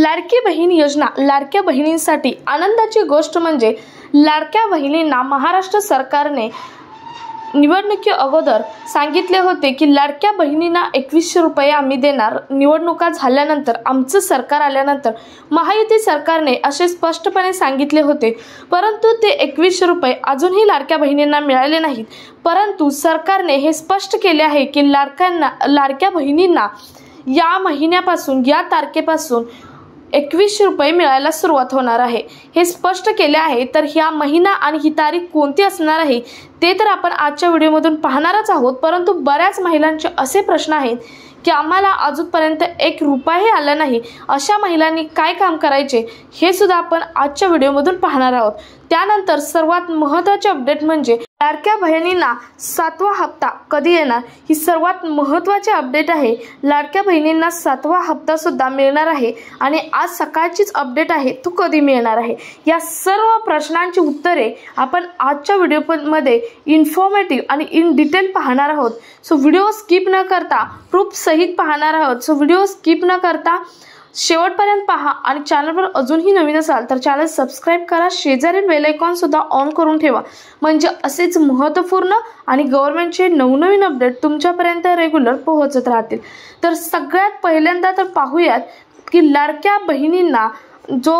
लाडकी बहीण योजना लाडक्या बहिणींसाठी आनंदाची गोष्ट म्हणजे लाडक्या बहिणींना महाराष्ट्र सरकारने निवडणुकी अगोदर सांगितले होते की लाडक्या बहिणींना 2100 रुपये आम्ही देणार। निवडणुका झाल्यानंतर आमचं सरकार आल्यानंतर महायुती सरकारने असे स्पष्टपणे सांगितले होते, परंतु ते 2100 रुपये अजूनही लाडक्या बहिणींना मिळाले नाहीत। परंतु सरकारने हे स्पष्ट केले आहे की लाडक्या बहिणींना या महिन्यापासून या तारखेपासून 2100 रुपये मिळायला सुरुवात होणार आहे। हे स्पष्ट केले आहे। तर ह्या महिना आणि ही तारीख कोणती असणार आहे ते तर आपण आजच्या व्हिडिओमधून पाहणारच आहोत। परंतु बऱ्याच महिलांचे असे प्रश्न आहेत की आम्हाला अजूनपर्यंत 1 रुपयाही आला नाही, अशा महिलांनी काय काम करायचे हे सुद्धा आपण आजच्या व्हिडिओमधून पाहणार आहोत। त्यानंतर सर्वात महत्त्वाचे अपडेट म्हणजे लाडक्या बहिणींना 7वा हप्ता कधी येणार, ही सर्वात महत्त्वाची अपडेट आहे। लाडक्या बहिणींना 7वा हप्ता सुद्धा मिळणार आहे आणि आज सकाळचीच अपडेट आहे, तो कधी मिळणार आहे। या सर्व प्रश्नांची उत्तरे आपण आजच्या व्हिडिओमध्ये इन्फॉर्मेटिव्ह आणि इन डिटेल पाहणार आहोत। सो व्हिडिओ स्किप न करता प्रूफ सहित पाहणार आहोत। सो व्हिडिओ स्किप न करता शेवटपर्यंत पहा आणि चॅनलवर अजूनही नवीन असाल तर चॅनल सबस्क्राइब करा, शेजारील बेल आयकॉन सुद्धा ऑन करून ठेवा, म्हणजे असेच महत्त्वपूर्ण आणि गव्हर्नमेंटचे नवनवीन अपडेट तुमच्यापर्यंत रेग्युलर पोहोचत राहतील। तर सगळ्यात पहिल्यांदा तर पाहूयात की लाडक्या बहिणींना जो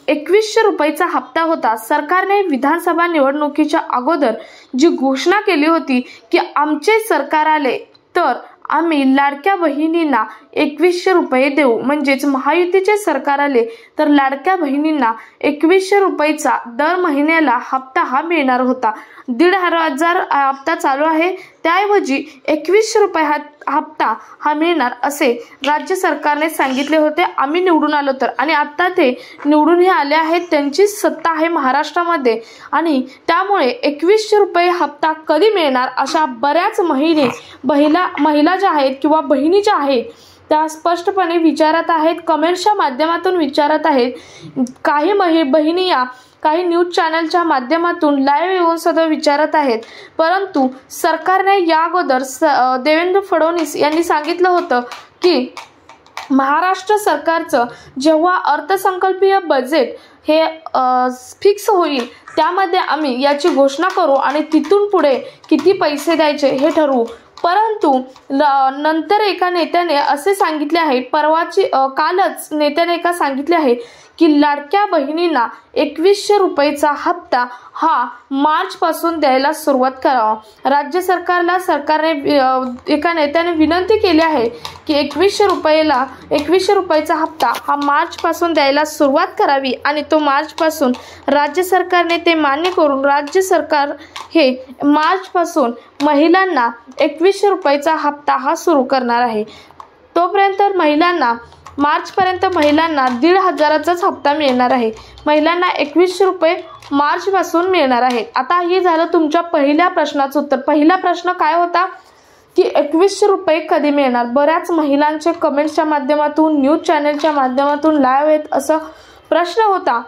2100 रुपयाचा हप्ता होता, सरकारने विधानसभा निवडणुकीच्या अगोदर जी घोषणा केली होती की आमचे सरकार आले तर आम्ही लाडक्या बहिणींना 2100 रुपये देऊ, म्हणजेच महायुतीचे सरकार आले तर लाडक्या बहिणींना 2100 रुपयाचा दर महिन्याला हप्ता हा मिळणार होता। 1500 हप्ता चालू आहे, त्याऐवजी 2100 रुपये हप्ता हा मिळणार असे राज्य सरकारने सांगितले होते। आम्ही निवडून आलो तर, आणि आता ते निवडूनही आले आहेत, त्यांची सत्ता आहे महाराष्ट्रामध्ये, आणि त्यामुळे 2100 रुपये हप्ता कधी मिळणार अशा बऱ्याच महिला ज्या आहेत किंवा बहिणी ज्या आहेत त्या स्पष्टपणे विचारत आहेत, कमेंट्सच्या माध्यमातून विचारत आहेत। काही बहिणी या काही न्यूज चॅनलच्या माध्यमातून लाईव्ह येऊन सुद्धा विचारत आहेत। परंतु सरकारने या अगोदर देवेंद्र फडणवीस यांनी सांगितलं होतं की महाराष्ट्र सरकारचं जेव्हा अर्थसंकल्पीय बजेट हे फिक्स होईल त्यामध्ये आम्ही याची घोषणा करू आणि तिथून पुढे किती पैसे द्यायचे हे ठरवू। परंतु नंतर एका नेत्याने असे सांगितले आहे, कालच नेत्याने सांगितले आहे की लाडक्या बहिणींना 2100 रुपयाचा हप्ता हा मार्च पासून द्यायला सुरुवात करावा। राज्य सरकारने एका नेत्याने विनंती केली आहे की 2100 रुपयाचा हप्ता हा मार्च पासून द्यायला सुरुवात करावी, आणि तो मार्च पासून राज्य सरकारने ते मान्य करून राज्य सरकार हे मार्च पासून महिलांना 2100 रुपयाचा हप्ता हा सुरू करणार आहे। तोपर्यंत मार्चपर्यंत महिलांना 1500चाच हप्ता मिळणार आहे। महिलांना 2100 रुपये मार्च पासून मिळणार आहेत। आता हे झालं तुमच्या पहिल्या प्रश्नाचं उत्तर। पहिला प्रश्न काय होता की 2100 रुपये कधी मिळणार। बऱ्याच महिलांचे कमेंट्सच्या माध्यमातून न्यूज चॅनलच्या माध्यमातून लाईव्ह येत असा प्रश्न होता,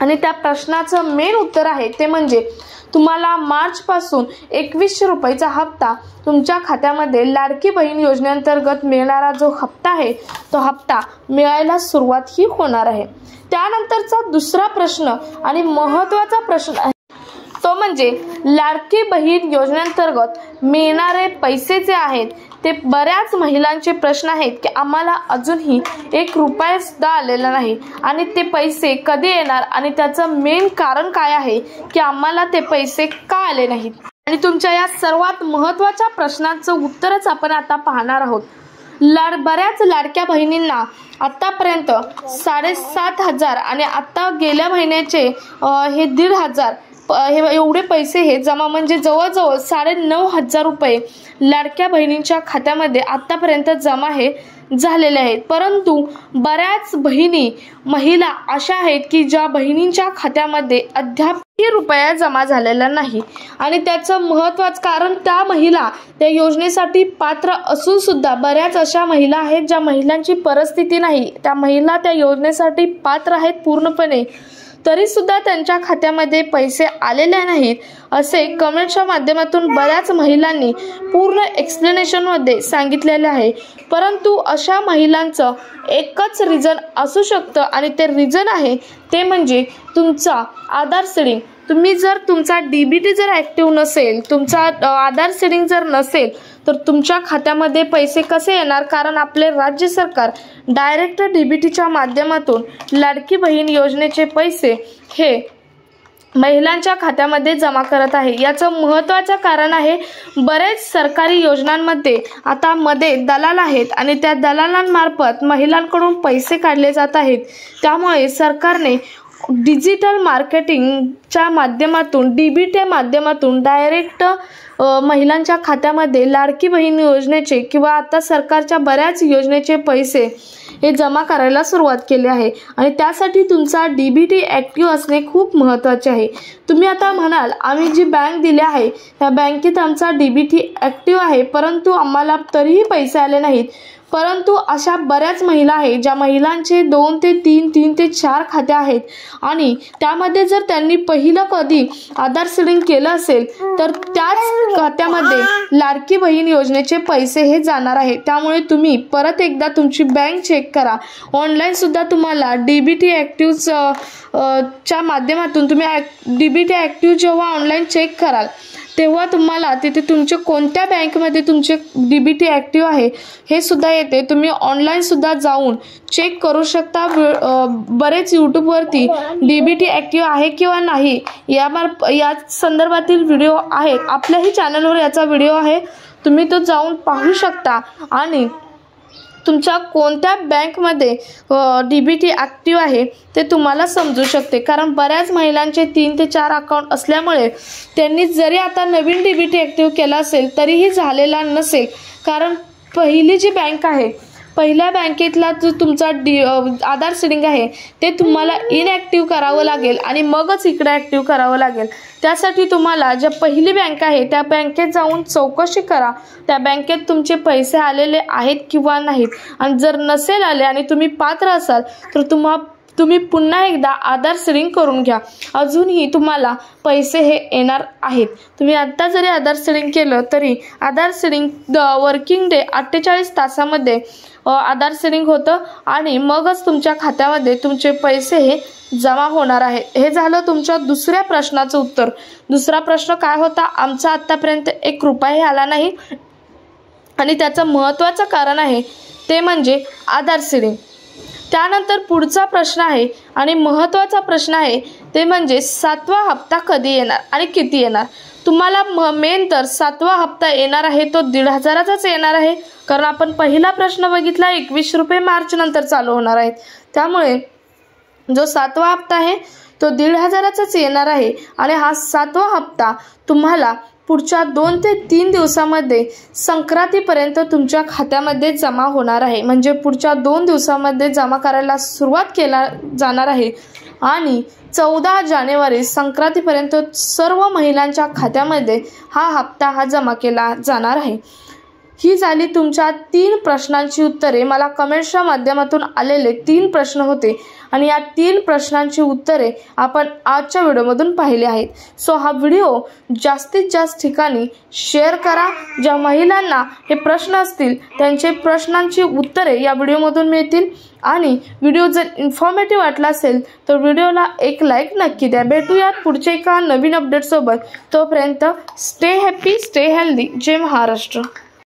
आणि त्या प्रश्नाचं मेन उत्तर आहे ते म्हणजे तुम्हाला मार्च पासून 2100 रुपयाचा हप्ता तुमच्या खात्यामध्ये लाडकी बहीण योजनेअंतर्गत मिळणारा जो हप्ता आहे तो हप्ता मिळायला सुरुवात ही होणार आहे। त्यानंतरचा दुसरा प्रश्न आणि महत्त्वाचा प्रश्न आहे तो म्हणजे लाडकी बहीण योजनेअंतर्गत मिळणारे पैसे जे आहेत ते बऱ्याच महिलांचे प्रश्न आहेत की आम्हाला अजूनही 1 रुपया सुद्धा आलेला नाही, आणि ते पैसे कधी येणार आणि त्याचं मेन कारण काय आहे की आम्हाला ते पैसे का आले नाहीत। आणि तुमच्या या सर्वात महत्त्वाच्या प्रश्नाचं उत्तरच आपण आता पाहणार आहोत। बऱ्याच लाडक्या बहिणींना आतापर्यंत 7500 आणि आता गेल्या महिन्याचे हे 1500 हे एवढे पैसे हे जमा, म्हणजे जवळजवळ 9500 रुपये लाडक्या बहिणींच्या खात्यामध्ये आतापर्यंत जमा हे झालेले आहेत। परंतु बऱ्याच महिला अशा आहेत की ज्या बहिणींच्या खात्यामध्ये अद्याप रुपया जमा झालेला नाही, आणि त्याचं महत्त्वाचं कारण त्या महिला त्या योजनेसाठी पात्र असून सुद्धा बऱ्याच अशा महिला आहेत ज्या महिलांची परिस्थिती नाही, त्या महिला त्या योजनेसाठी पात्र आहेत पूर्णपणे, तरी सुद्धा त्यांच्या खात्यामध्ये पैसे आलेले नाहीत असे कमेंटच्या माध्यमातून बऱ्याच महिलांनी पूर्ण एक्सप्लेनेशनमध्ये सांगितलेले आहे। परंतु अशा महिलांचं एकच रिझन असू शकतं आणि ते रिझन आहे ते म्हणजे तुमचा आधार सीडिंग। तुम्ही जर तुमचा DBT जर ॲक्टिव्ह नसेल, तुमचा आधार सीडिंग जर नसेल तर तुमच्या खात्यामध्ये पैसे कसे येणार? कारण आपले राज्य सरकार डायरेक्ट DBTच्या माध्यमातून लाडकी बहीण योजनेचे पैसे हे महिलांच्या खात्यामध्ये जमा करत आहे। याचं महत्त्वाचं कारण आहे बरेच सरकारी योजनांमध्ये आता मध्ये दलाल आहेत आणि त्या दलालांमार्फत महिलांकडून पैसे काढले जात आहेत। त्यामुळे सरकारने डिजिटल मार्केटिंगच्या माध्यमातून DBT माध्यमातून डायरेक्ट महिलांच्या खात्यामध्ये लाडकी बहीण योजनेचे किंवा आता सरकारच्या बऱ्याच योजनेचे पैसे हे जमा करायला सुरुवात केली आहे आणि त्यासाठी तुमचा DBT ॲक्टिव्ह असणे खूप महत्त्वाचे आहे। तुम्ही आता म्हणाल आम्ही जी बँक दिली आहे त्या बँकेत आमचा DBT ॲक्टिव्ह आहे परंतु आम्हाला तरीही पैसे आले नाहीत। परंतु अशा बऱ्याच महिला आहेत ज्या महिलांचे 2 ते 3, 3 ते 4 खाते आहेत आणि त्यामध्ये जर त्यांनी पहिलं कधी आधार सीडिंग केलं असेल तर त्याच खात्यामध्ये लाडकी बहीण योजनेचे पैसे हे जाणार आहे। त्यामुळे तुम्ही परत एकदा तुमची बँक चेक करा। ऑनलाईन सुद्धा तुम्हाला DBT ॲक्टिव्हच्या माध्यमातून तुम्ही DBT ॲक्टिव्ह जेव्हा ऑनलाईन चेक कराल तेव्हा तुम्हाला तिथे तुमचे कोणत्या बँकेमध्ये तुमचे DBT ॲक्टिव्ह आहे हे सुद्धा येते। तुम्ही ऑनलाईन सुद्धा जाऊन चेक करू शकता। बरेच यूट्यूबवरती DBT ॲक्टिव्ह आहे किंवा नाही या संदर्भातील व्हिडिओ आहेत। आपल्याही चॅनलवर याचा व्हिडिओ आहे, तुम्ही तो जाऊन पाहू शकता आणि तुमच्या कोणत्या बँकमध्ये DBT ॲक्टिव्ह आहे ते तुम्हाला समजू शकते। कारण बऱ्याच महिलांचे 3 ते 4 अकाउंट असल्यामुळे त्यांनी जरी आता नवीन DBT ॲक्टिव्ह केला असेल तरीही झालेला नसेल। कारण पहिली जी बँक आहे पहिल्या बँकेतला जो तुमचा आधार सीडिंग आहे ते तुम्हाला इनॲक्टिव्ह करावं लागेल आणि मगच इकडे ॲक्टिव्ह करावं लागेल। त्यासाठी तुम्हाला ज्या पहिली बँक आहे त्या बँकेत जाऊन चौकशी करा त्या बँकेत तुमचे पैसे आलेले आहेत किंवा नाहीत आणि जर नसेल आले आणि तुम्ही पात्र असाल तर तुम्ही पुन्हा एकदा आधार सीडिंग करून घ्या। अजूनही तुम्हाला पैसे हे येणार आहेत। तुम्ही आत्ता जरी आधार सीडिंग केलं तरी आधार सीडिंग वर्किंग डे 48 तासामध्ये आधार सीडिंग होतं आणि मगच तुमच्या खात्यामध्ये तुमचे पैसे हे जमा होणार आहे। हे झालं तुमच्या दुसऱ्या प्रश्नाचं उत्तर। दुसरा प्रश्न काय होता? आमचा आत्तापर्यंत 1 रुपयाही आला नाही आणि त्याचं महत्त्वाचं कारण आहे ते म्हणजे आधार सीडिंग। त्यानंतर पुढचा प्रश्न आहे आणि महत्त्वाचा प्रश्न आहे ते म्हणजे 7वा हप्ता कधी येणार आणि किती येणार? तुम्हाला मेन तर 7वा हप्ता येणार आहे तो 1,500चाच येणार आहे। कारण आपण पहिला प्रश्न बघितला 21 रुपये मार्च नंतर चालू होणार आहेत। त्यामुळे जो 7वा हप्ता आहे तो 1,500चाच येणार आहे आणि हा 7वा हप्ता तुम्हाला पुढच्या 2 ते 3 दिवसामध्ये संक्रांतीपर्यंत तुमच्या खात्यामध्ये जमा होणार आहे। म्हणजे पुढच्या 2 दिवसामध्ये जमा करायला सुरुवात केला जाणार आहे आणि 14 जानेवारी संक्रांतीपर्यंत सर्व महिलांच्या खात्यामध्ये हा हप्ता जमा केला जाणार आहे। ही झाली तुमच्या 3 प्रश्नांची उत्तरे। मला कमेंट्सच्या माध्यमातून आलेले 3 प्रश्न होते आणि या 3 प्रश्नांची उत्तरे आपण आजच्या व्हिडिओमधून पाहिले आहेत। सो हा व्हिडिओ जास्तीत जास्त ठिकाणी शेअर करा। ज्या महिलांना हे प्रश्न असतील त्यांचे प्रश्नांची उत्तरे या व्हिडिओमधून मिळतील आणि व्हिडिओ जर इन्फॉर्मेटिव्ह वाटला असेल तर व्हिडिओला एक लाईक नक्की द्या। भेटूयात पुढच्या एका नवीन अपडेटसोबत। तोपर्यंत स्टे हॅपी, स्टे हेल्दी। जय महाराष्ट्र।